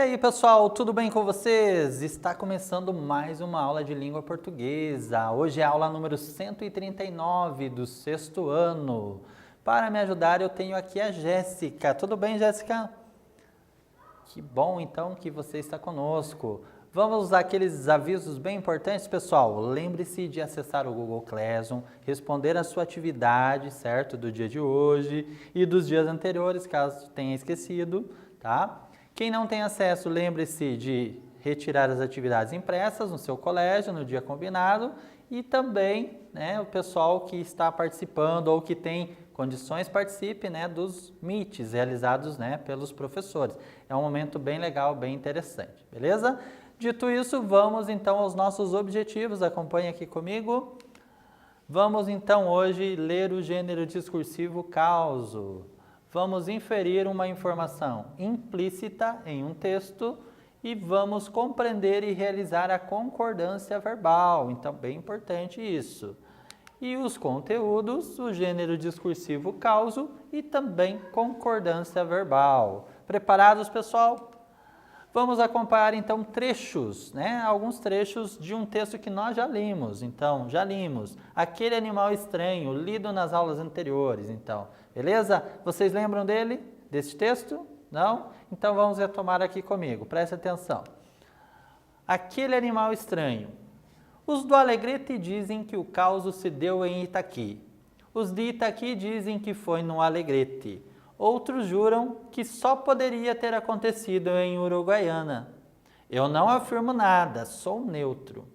aí, pessoal, tudo bem com vocês? Está começando mais uma aula de língua portuguesa. Hoje é a aula número 139 do sexto ano. Para me ajudar, eu tenho aqui a Jéssica. Tudo bem, Jéssica? Que bom, então, que você está conosco. Vamos usar aqueles avisos bem importantes, pessoal. Lembre-se de acessar o Google Classroom, responder a sua atividade, certo? Do dia de hoje e dos dias anteriores, caso tenha esquecido, tá? Quem não tem acesso, lembre-se de retirar as atividades impressas no seu colégio, no dia combinado, e também, né, o pessoal que está participando ou que tem condições, participe, né, dos meets realizados, né, pelos professores. É um momento bem legal, bem interessante, beleza? Dito isso, vamos então aos nossos objetivos. Acompanhe aqui comigo. Vamos então hoje ler o gênero discursivo causo. Vamos inferir uma informação implícita em um texto e vamos compreender e realizar a concordância verbal. Então, bem importante isso. E os conteúdos, o gênero discursivo causo e também concordância verbal. Preparados, pessoal? Vamos acompanhar então trechos, né? Alguns trechos de um texto que nós já limos. Então, já limos Aquele Animal Estranho, lido nas aulas anteriores. Então, beleza? Vocês lembram dele, desse texto? Não? Então vamos retomar aqui comigo. Preste atenção. Aquele Animal Estranho. Os do Alegrete dizem que o caso se deu em Itaqui. Os de Itaqui dizem que foi no Alegrete. Outros juram que só poderia ter acontecido em Uruguaiana. Eu não afirmo nada, sou neutro.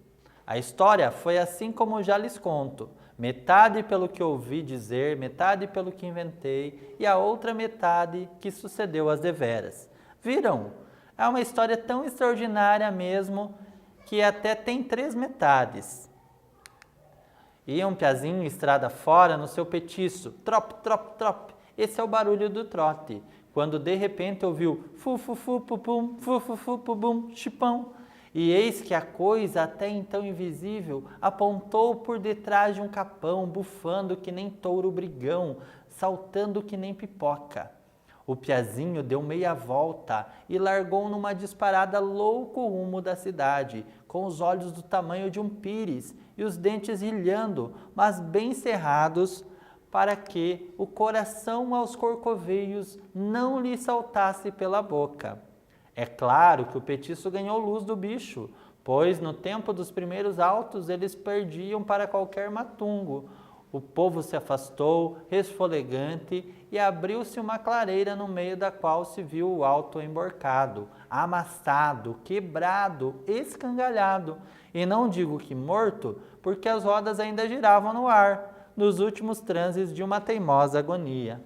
A história foi assim como já lhes conto. Metade pelo que ouvi dizer, metade pelo que inventei e a outra metade que sucedeu às deveras. Viram? É uma história tão extraordinária mesmo que até tem 3 metades. Ia um piazinho estrada fora no seu petiço. Trop, trop, trop. Esse é o barulho do trote, quando de repente ouviu fu-fu-fu, pupum, fu-fu-fu, pubum, chipão. E eis que a coisa, até então invisível, apontou por detrás de um capão, bufando que nem touro brigão, saltando que nem pipoca. O piazinho deu meia volta e largou numa disparada louco rumo da cidade, com os olhos do tamanho de um pires e os dentes rilhando, mas bem cerrados, para que o coração aos corcoveios não lhe saltasse pela boca. É claro que o petiço ganhou luz do bicho, pois no tempo dos primeiros altos eles perdiam para qualquer matungo. O povo se afastou, resfolegante, e abriu-se uma clareira no meio da qual se viu o alto emborcado, amassado, quebrado, escangalhado. E não digo que morto, porque as rodas ainda giravam no ar, nos últimos transes de uma teimosa agonia.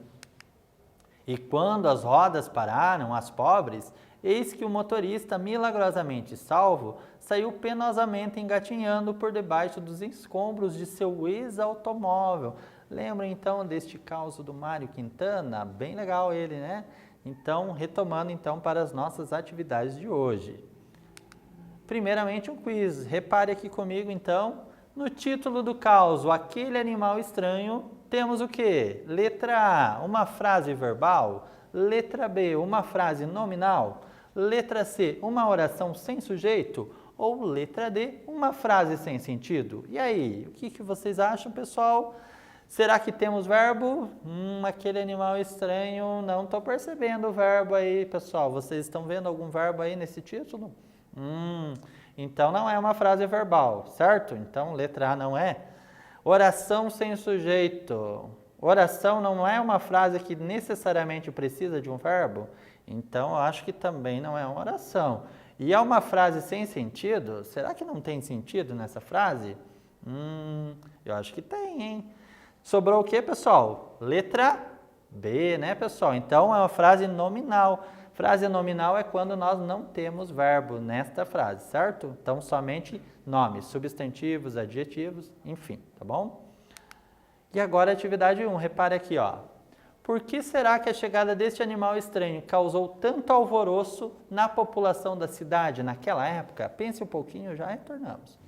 E quando as rodas pararam, as pobres, eis que o motorista, milagrosamente salvo, saiu penosamente engatinhando por debaixo dos escombros de seu ex-automóvel. Lembra então deste caso do Mário Quintana? Bem legal ele, né? Então, retomando então para as nossas atividades de hoje. Primeiramente um quiz. Repare aqui comigo então. No título do caso, Aquele Animal Estranho, temos o quê? Letra A, uma frase verbal. Letra B, uma frase nominal. Letra C, uma oração sem sujeito. Ou letra D, uma frase sem sentido. E aí, o que vocês acham, pessoal? Será que temos verbo? Aquele animal estranho, não estou percebendo o verbo aí, pessoal. Vocês estão vendo algum verbo aí nesse título? Então não é uma frase verbal, certo? Então letra A não é. Oração sem sujeito. Oração não é uma frase que necessariamente precisa de um verbo? Então eu acho que também não é uma oração. E é uma frase sem sentido? Será que não tem sentido nessa frase? Eu acho que tem, hein? Sobrou o que, pessoal? Letra B, né, pessoal? Então é uma frase nominal. Frase nominal é quando nós não temos verbo nesta frase, certo? Então, somente nomes, substantivos, adjetivos, enfim, tá bom? E agora a atividade 1, repare aqui, ó. Por que será que a chegada deste animal estranho causou tanto alvoroço na população da cidade naquela época? Pense um pouquinho, já retornamos.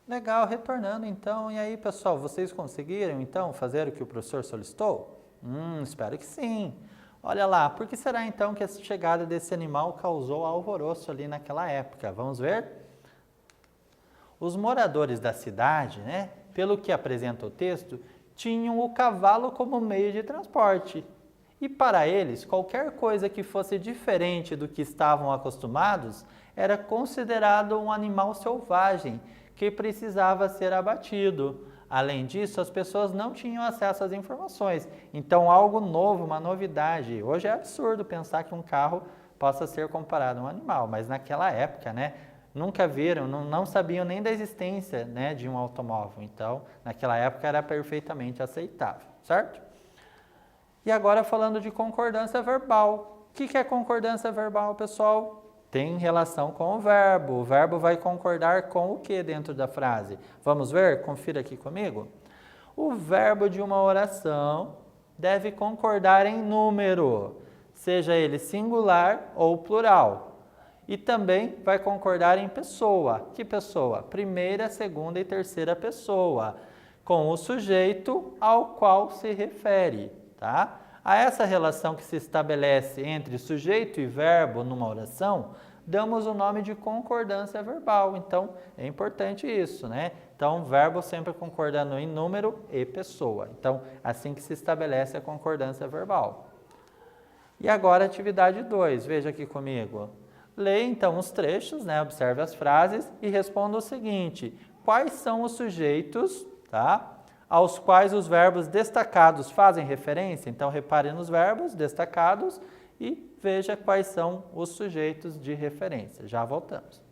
Legal, retornando então. E aí, pessoal, vocês conseguiram então fazer o que o professor solicitou? Espero que sim. Olha lá, por que será então que a chegada desse animal causou alvoroço ali naquela época? Vamos ver? Os moradores da cidade, né, pelo que apresenta o texto, tinham o cavalo como meio de transporte. E para eles, qualquer coisa que fosse diferente do que estavam acostumados era considerado um animal selvagem que precisava ser abatido. Além disso, as pessoas não tinham acesso às informações. Então, algo novo, uma novidade. Hoje é absurdo pensar que um carro possa ser comparado a um animal, mas naquela época, né, nunca viram, não sabiam nem da existência, né, de um automóvel. Então, naquela época era perfeitamente aceitável, certo? E agora falando de concordância verbal. O que é concordância verbal, pessoal? Tem relação com o verbo. O verbo vai concordar com o que dentro da frase? Vamos ver? Confira aqui comigo. O verbo de uma oração deve concordar em número, seja ele singular ou plural. E também vai concordar em pessoa. Que pessoa? Primeira, segunda e terceira pessoa, com o sujeito ao qual se refere, tá? A essa relação que se estabelece entre sujeito e verbo numa oração, damos o nome de concordância verbal. Então, é importante isso, né? Então, verbo sempre concordando em número e pessoa. Então, assim que se estabelece a concordância verbal. E agora, atividade 2, veja aqui comigo. Leia, então, os trechos, né? Observe as frases e responda o seguinte. Quais são os sujeitos, tá, aos quais os verbos destacados fazem referência? Então, repare nos verbos destacados e veja quais são os sujeitos de referência. Já voltamos.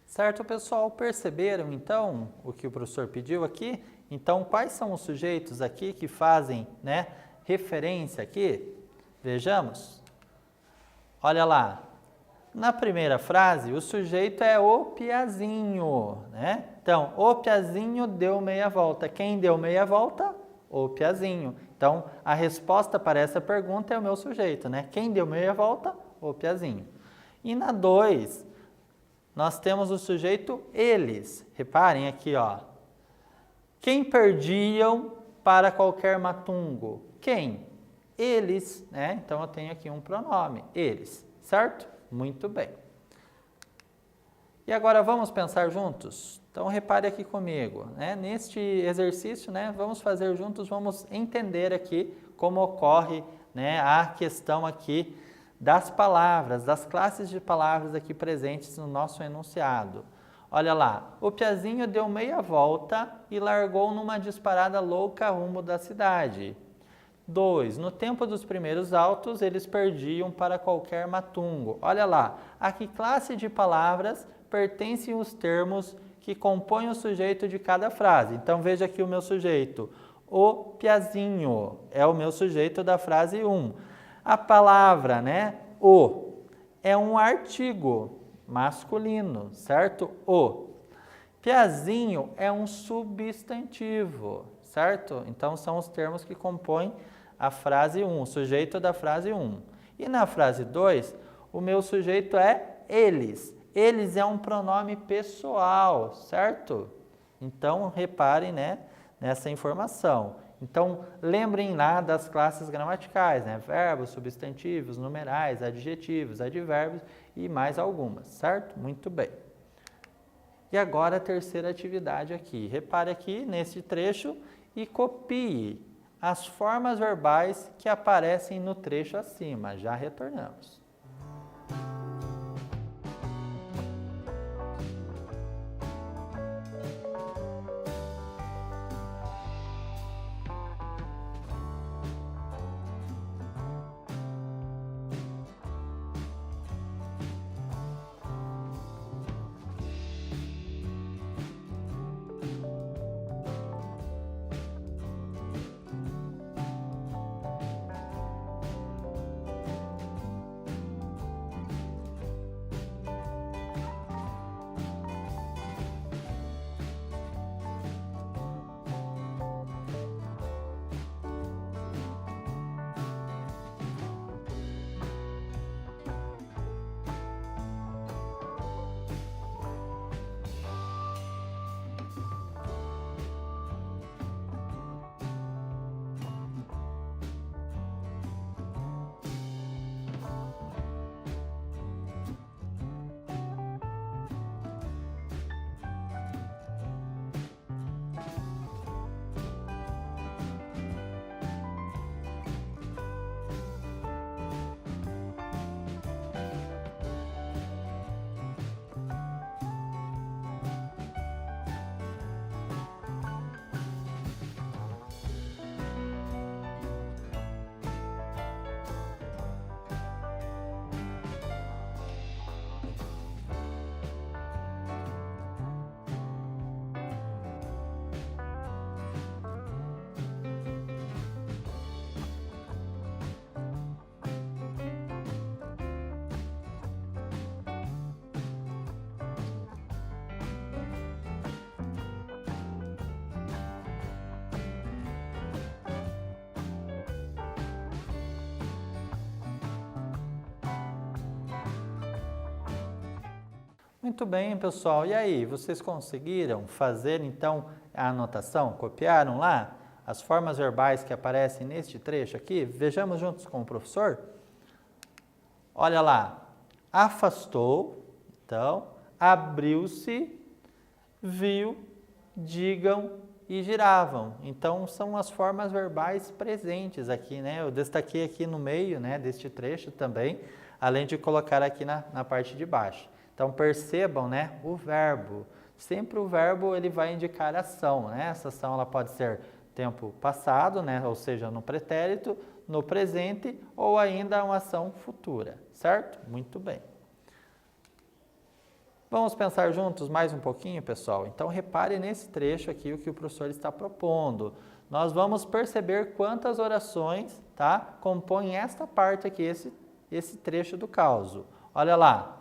Certo, pessoal? Perceberam, então, o que o professor pediu aqui? Então, quais são os sujeitos aqui que fazem, né, referência aqui? Vejamos. Olha lá. Na primeira frase, o sujeito é o Piazinho, né? Então, o Piazinho deu meia volta. Quem deu meia volta? O Piazinho. Então, a resposta para essa pergunta é o meu sujeito, né? Quem deu meia volta? O Piazinho. E na 2, nós temos o sujeito eles. Reparem aqui, ó. Quem perdiam para qualquer matungo? Quem? Eles, né? Então, eu tenho aqui um pronome, eles, certo? Muito bem. E agora vamos pensar juntos? Então, repare aqui comigo, né? Neste exercício, né, vamos fazer juntos, vamos entender aqui como ocorre, né, a questão aqui das palavras, das classes de palavras aqui presentes no nosso enunciado. Olha lá, o Piazinho deu meia volta e largou numa disparada louca rumo da cidade. 2. No tempo dos primeiros autos, eles perdiam para qualquer matungo. Olha lá, a que classe de palavras pertencem os termos que compõem o sujeito de cada frase? Então, veja aqui o meu sujeito. O Piazinho é o meu sujeito da frase 1. A palavra, né, o, é um artigo masculino, certo? O. Piazinho é um substantivo, certo? Então, são os termos que compõem a frase 1, o sujeito da frase 1. E na frase 2, o meu sujeito é eles. Eles é um pronome pessoal, certo? Então, reparem, né, nessa informação. Então, lembrem lá das classes gramaticais, né? Verbos, substantivos, numerais, adjetivos, advérbios e mais algumas, certo? Muito bem. E agora a terceira atividade aqui. Repare aqui nesse trecho e copie as formas verbais que aparecem no trecho acima. Já retornamos. Muito bem, pessoal. E aí, vocês conseguiram fazer, então, a anotação? Copiaram lá as formas verbais que aparecem neste trecho aqui? Vejamos juntos com o professor? Olha lá. Afastou, então, abriu-se, viu, digam e giravam. Então, são as formas verbais presentes aqui, né? Eu destaquei aqui no meio, né, deste trecho também, além de colocar aqui na parte de baixo. Então, percebam, né, o verbo. Sempre o verbo ele vai indicar ação, né? Essa ação ela pode ser tempo passado, né, ou seja, no pretérito, no presente ou ainda uma ação futura, certo? Muito bem. Vamos pensar juntos mais um pouquinho, pessoal? Então, repare nesse trecho aqui o que o professor está propondo. Nós vamos perceber quantas orações, tá, compõem esta parte aqui, esse trecho do causo. Olha lá.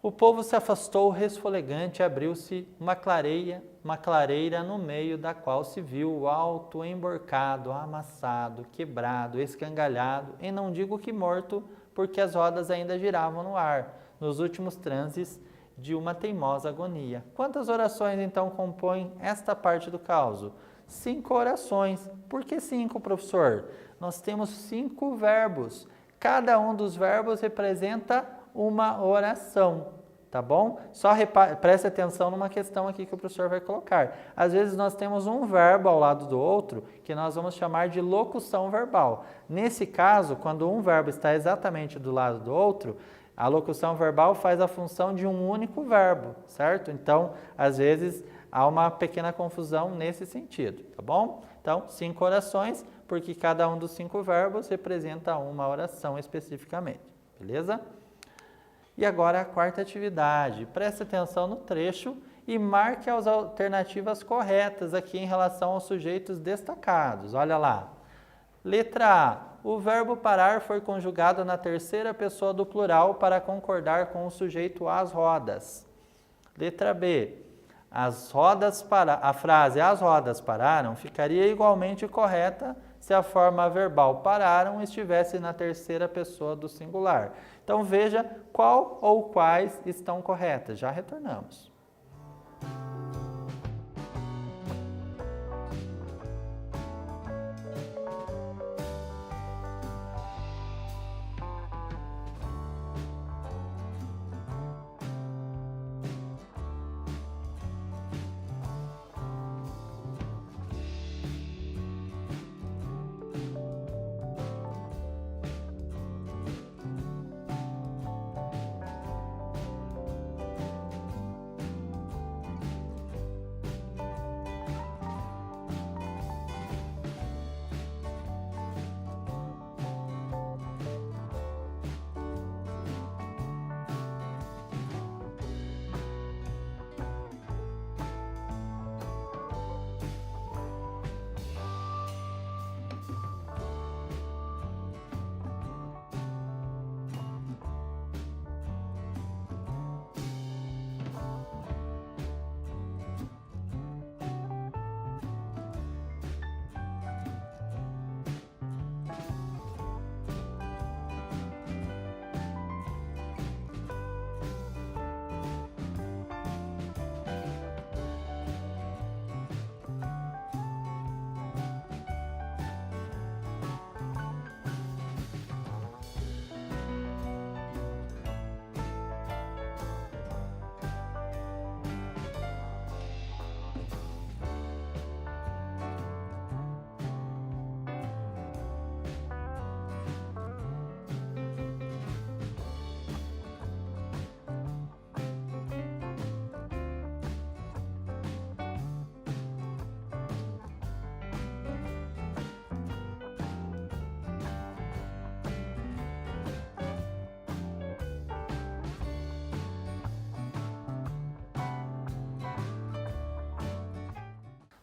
O povo se afastou resfolegante, abriu-se uma clareira no meio da qual se viu o alto emborcado, amassado, quebrado, escangalhado, e não digo que morto, porque as rodas ainda giravam no ar, nos últimos transes de uma teimosa agonia. Quantas orações então compõem esta parte do causo? 5 orações. Por que 5, professor? Nós temos 5 verbos. Cada um dos verbos representa uma oração, tá bom? Só preste atenção numa questão aqui que o professor vai colocar. Às vezes nós temos um verbo ao lado do outro que nós vamos chamar de locução verbal. Nesse caso, quando um verbo está exatamente do lado do outro, a locução verbal faz a função de um único verbo, certo? Então, às vezes, há uma pequena confusão nesse sentido, tá bom? Então, 5 orações, porque cada um dos 5 verbos representa uma oração especificamente, beleza? E agora a quarta atividade. Preste atenção no trecho e marque as alternativas corretas aqui em relação aos sujeitos destacados. Olha lá. Letra A. O verbo parar foi conjugado na terceira pessoa do plural para concordar com o sujeito às rodas. Letra B. A frase as rodas pararam ficaria igualmente correta se a forma verbal pararam estivesse na terceira pessoa do singular. Então veja qual ou quais estão corretas. Já retornamos.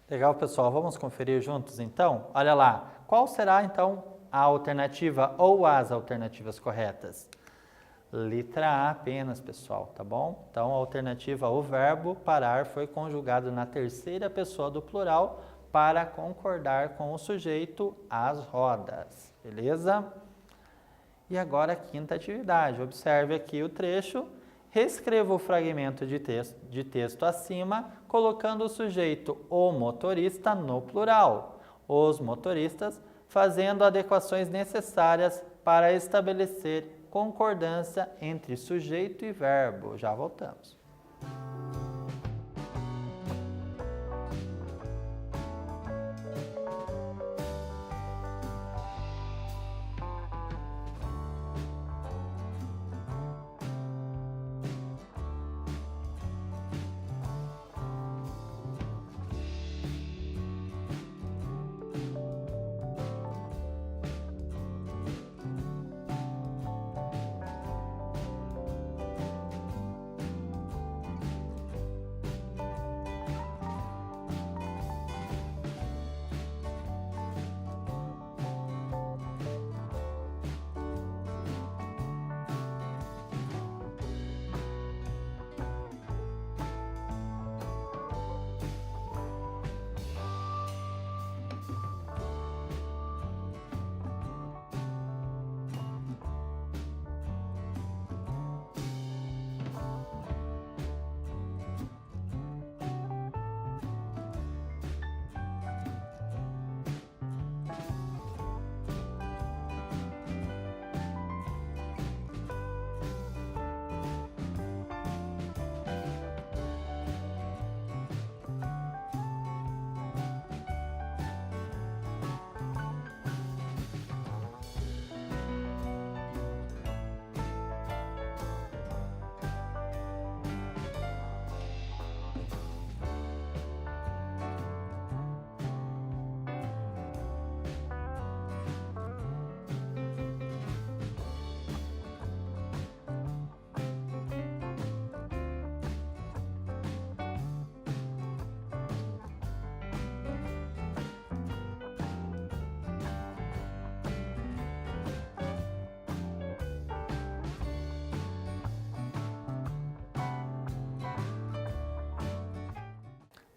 Legal, pessoal. Vamos conferir juntos, então? Olha lá. Qual será, então, a alternativa ou as alternativas corretas? Letra A apenas, pessoal, tá bom? Então, a alternativa, o verbo parar foi conjugado na terceira pessoa do plural para concordar com o sujeito às rodas, beleza? E agora a quinta atividade. Observe aqui o trecho. Reescreva o fragmento de texto acima, colocando o sujeito o motorista no plural, os motoristas, fazendo adequações necessárias para estabelecer concordância entre sujeito e verbo. Já voltamos.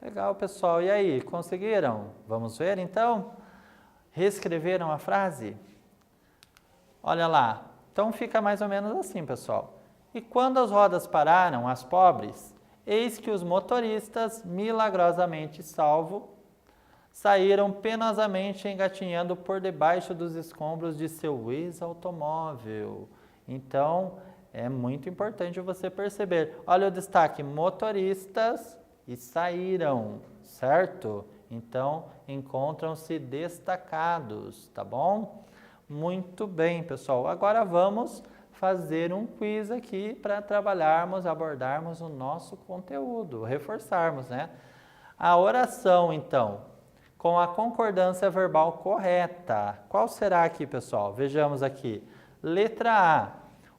Legal, pessoal. E aí, conseguiram? Vamos ver, então? Reescreveram a frase? Olha lá. Então, fica mais ou menos assim, pessoal. E quando as rodas pararam, as pobres, eis que os motoristas, milagrosamente salvos, saíram penosamente engatinhando por debaixo dos escombros de seu ex-automóvel. Então, é muito importante você perceber. Olha o destaque, motoristas e saíram, certo? Então, encontram-se destacados, tá bom? Muito bem, pessoal. Agora vamos fazer um quiz aqui para trabalharmos, abordarmos o nosso conteúdo, reforçarmos, né? A oração, então, com a concordância verbal correta. Qual será aqui, pessoal? Vejamos aqui. Letra A.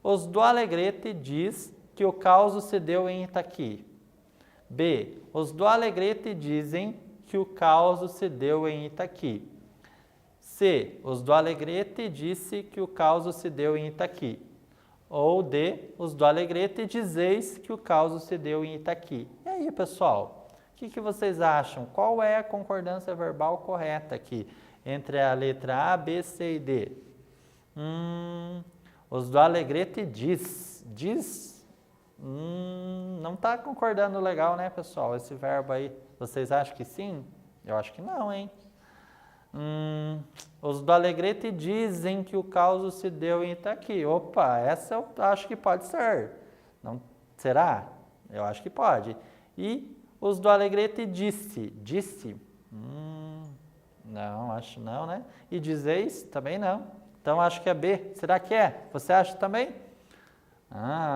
Os do Alegrete diz que o caos se deu em Itaqui. B. Os do Alegrete dizem que o caos se deu em Itaqui. C. Os do Alegrete disse que o caos se deu em Itaqui. Ou D. Os do Alegrete dizeis que o caos se deu em Itaqui. E aí, pessoal? O que vocês acham? Qual é a concordância verbal correta aqui entre a letra A, B, C e D? Os do Alegrete diz. Diz? Não está concordando legal, né, pessoal? Esse verbo aí. Vocês acham que sim? Eu acho que não, hein? Os do Alegrete dizem que o caos se deu em Itaqui. Opa, essa eu acho que pode ser. Não, será? Eu acho que pode. E os do Alegrete disse. Disse? Não, acho não, né? E dizeis? Também não. Então, acho que é B. Será que é? Você acha também?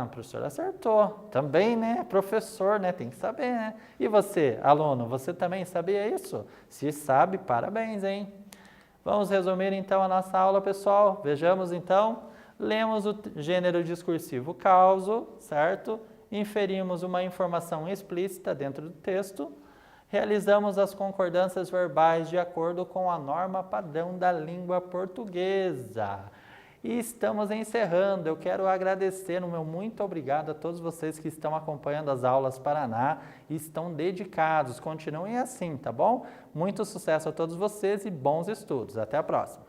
O professor acertou. Também, né? Professor, né? Tem que saber, né? E você, aluno, você também sabia isso? Se sabe, parabéns, hein? Vamos resumir, então, a nossa aula, pessoal. Vejamos, então. Lemos o gênero discursivo causo, certo? Inferimos uma informação explícita dentro do texto, realizamos as concordâncias verbais de acordo com a norma padrão da língua portuguesa. E estamos encerrando. Eu quero agradecer o meu muito obrigado a todos vocês que estão acompanhando as aulas Paraná e estão dedicados. Continuem assim, tá bom? Muito sucesso a todos vocês e bons estudos. Até a próxima.